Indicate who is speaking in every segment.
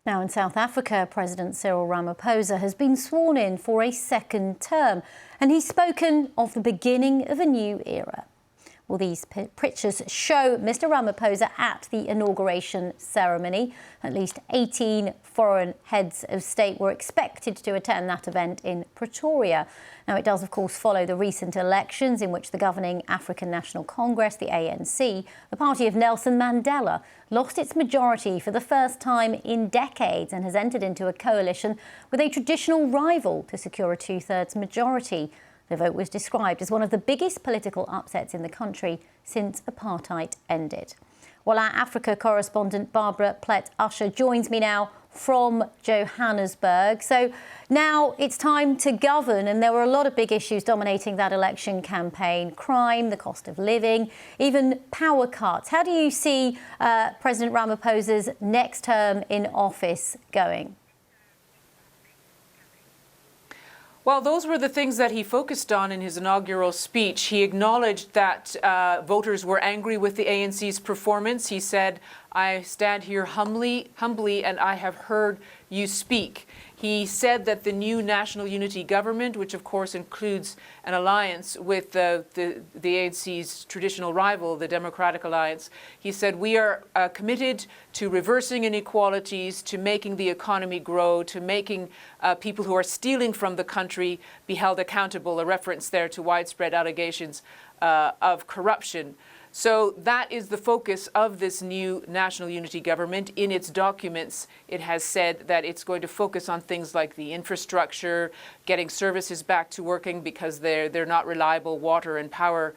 Speaker 1: Now in South Africa, President Cyril Ramaphosa has been sworn in for a second term, and he's spoken of the beginning of a new era. Well, these pictures show Mr. Ramaphosa at the inauguration ceremony. At least 18 foreign heads of state were expected to attend that event in Pretoria. Now, it does, of course, follow the recent elections in which the governing African National Congress, the ANC, the party of Nelson Mandela, lost its majority for the first time in decades and has entered into a coalition with a traditional rival to secure a two-thirds majority. The vote was described as one of the biggest political upsets in the country since apartheid ended. Well, our Africa correspondent Barbara Plett-Usher joins me now from Johannesburg. So now it's time to govern, and there were a lot of big issues dominating that election campaign: crime, the cost of living, even power cuts. How do you see President Ramaphosa's next term in office going?
Speaker 2: Well, those were the things that he focused on in his inaugural speech. He acknowledged that voters were angry with the ANC's performance. He said, "I stand here humbly, and I have heard you speak." He said that the new National Unity Government, which of course includes an alliance with the ANC's traditional rival, the Democratic Alliance, he said, "We are committed to reversing inequalities, to making the economy grow, to making people who are stealing from the country be held accountable," a reference there to widespread allegations of corruption. So that is the focus of this new National Unity Government. In its documents, it has said that it's going to focus on things like the infrastructure, getting services back to working because they're not reliable, water and power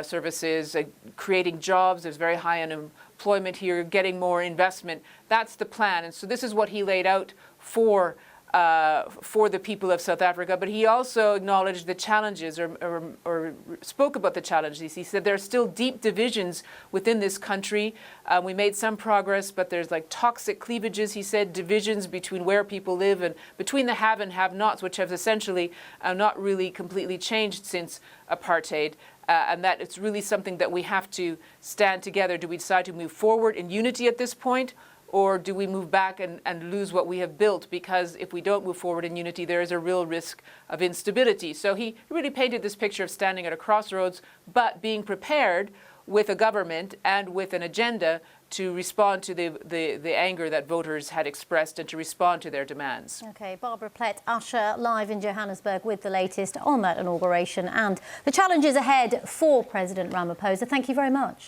Speaker 2: services, creating jobs. There's very high unemployment here, getting more investment. That's the plan. And so this is what he laid out for the people of South Africa. But he also acknowledged the challenges or spoke about the challenges. He said there are still deep divisions within this country. We made some progress, but there's like toxic cleavages, he said, divisions between where people live and between the have and have-nots, which have essentially not really completely changed since apartheid. And that it's really something that we have to stand together. Do we decide to move forward in unity at this point? Or do we move back and lose what we have built? Because if we don't move forward in unity, there is a real risk of instability. So he really painted this picture of standing at a crossroads, but being prepared with a government and with an agenda to respond to the anger that voters had expressed and to respond to their demands.
Speaker 1: OK, Barbara Plett-Usher live in Johannesburg with the latest on that inauguration and the challenges ahead for President Ramaphosa. Thank you very much.